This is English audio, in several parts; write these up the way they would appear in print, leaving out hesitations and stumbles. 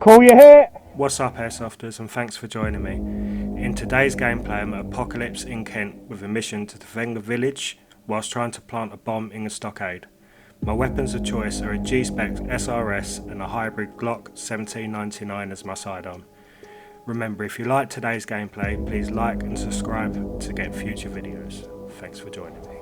Cool, you here? What's up, Airsofters, and thanks for joining me. In today's gameplay, I'm at Apocalypse in Kent with a mission to defend the village whilst trying to plant a bomb in a stockade. My weapons of choice are a G-Spec SRS and a hybrid Glock 1799 as my sidearm. Remember, if you like today's gameplay, please like and subscribe to get future videos. Thanks for joining me.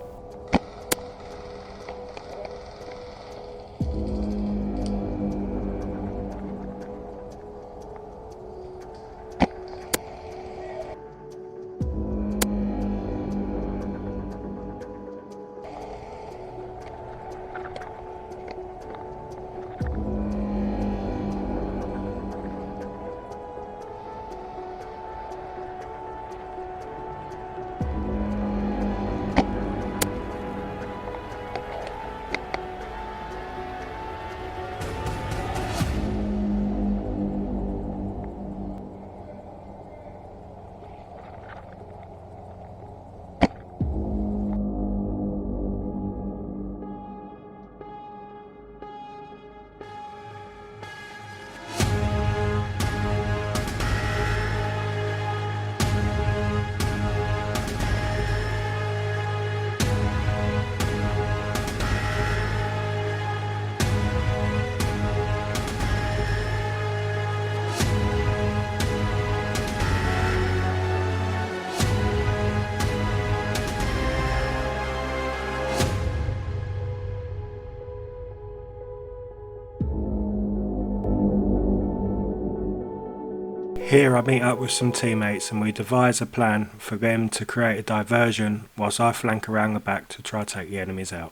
Here I meet up with some teammates and we devise a plan for them to create a diversion whilst I flank around the back to try to take the enemies out.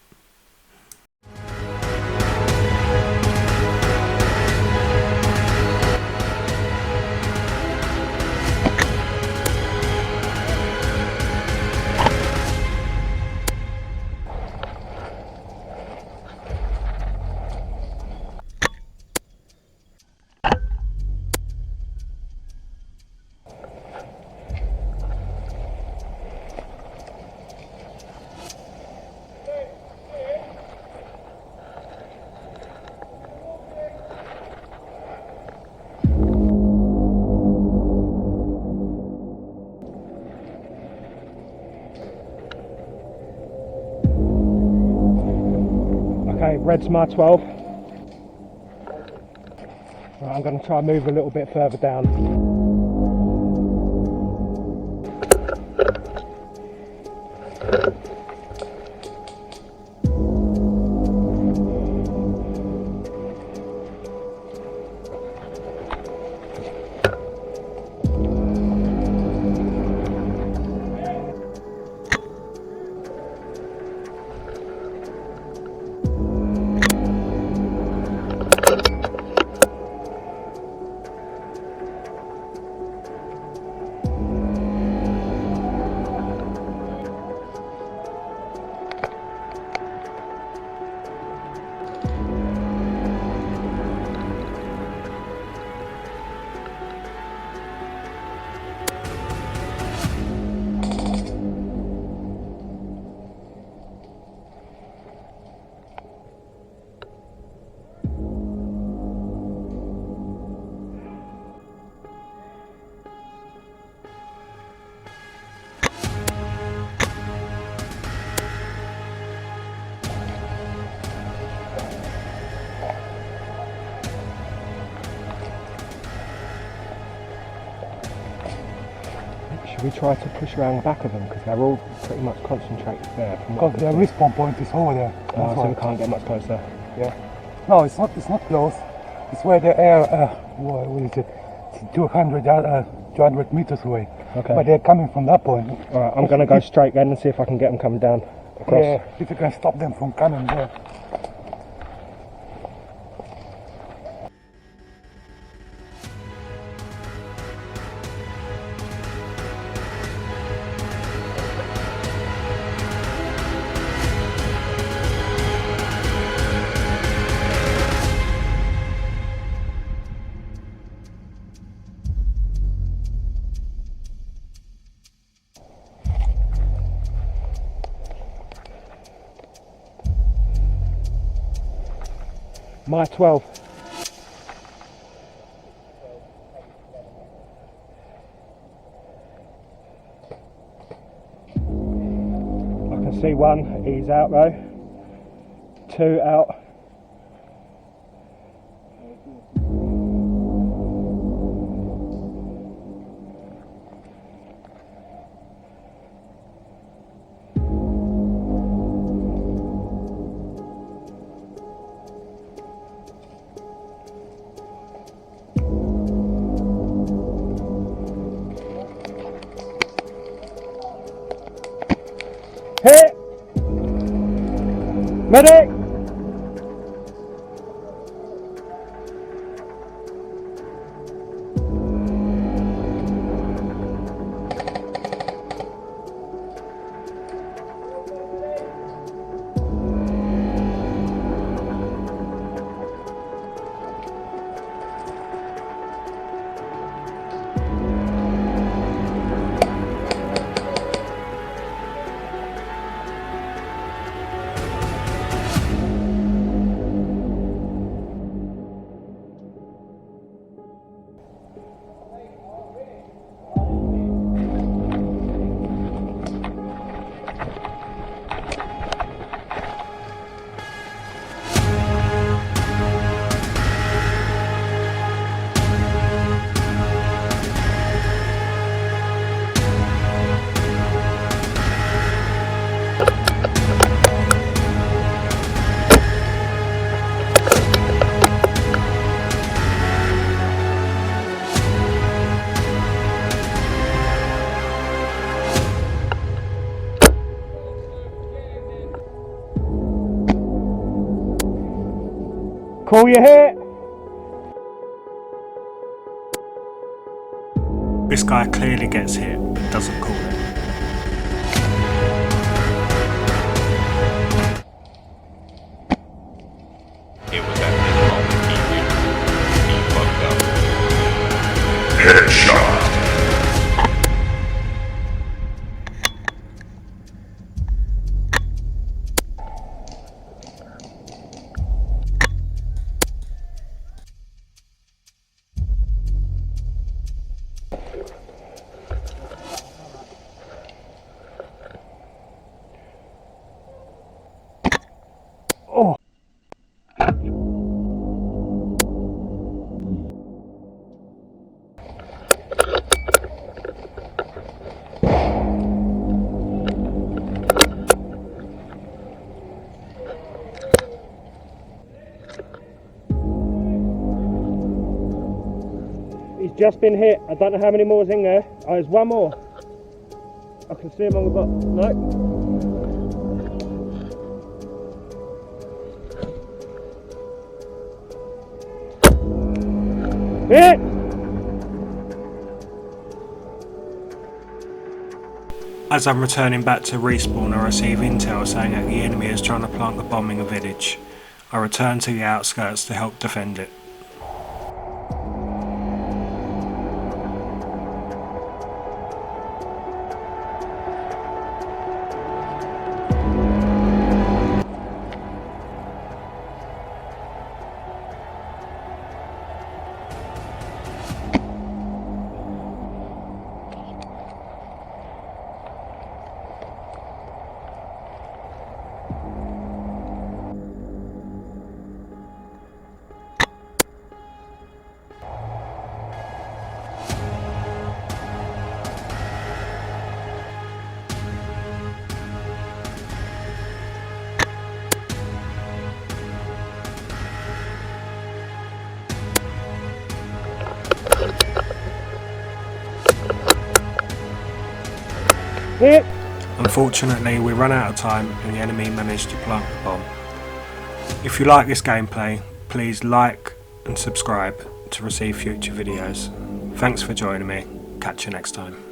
Okay, red's my 12. Right, I'm going to try and move a little bit further down. Should we try to push around the back of them because they're all pretty much concentrated there? Because their respawn point is over there. So we can't get much closer. Yeah. No, it's not close. It's where the air. What is it? It's 200 meters away. Okay. But they're coming from that point. All right, I'm going to go straight then and see if I can get them coming down across. Yeah, if you can stop them from coming there. My 12. see one, he's out though. Two out. Hit! Medic! Call your hit! This guy clearly gets hit but doesn't call it. It was at this moment he fucked up. Headshot. He's just been hit. I don't know how many more is in there. Oh, there's one more. I can see him on the bottom. No. Hit! As I'm returning back to respawn, I receive intel saying that the enemy is trying to plant a bomb in a village. I return to the outskirts to help defend it. Hit! Unfortunately, we ran out of time and the enemy managed to plant the bomb. If you like this gameplay, please like and subscribe to receive future videos. Thanks for joining me. Catch you next time.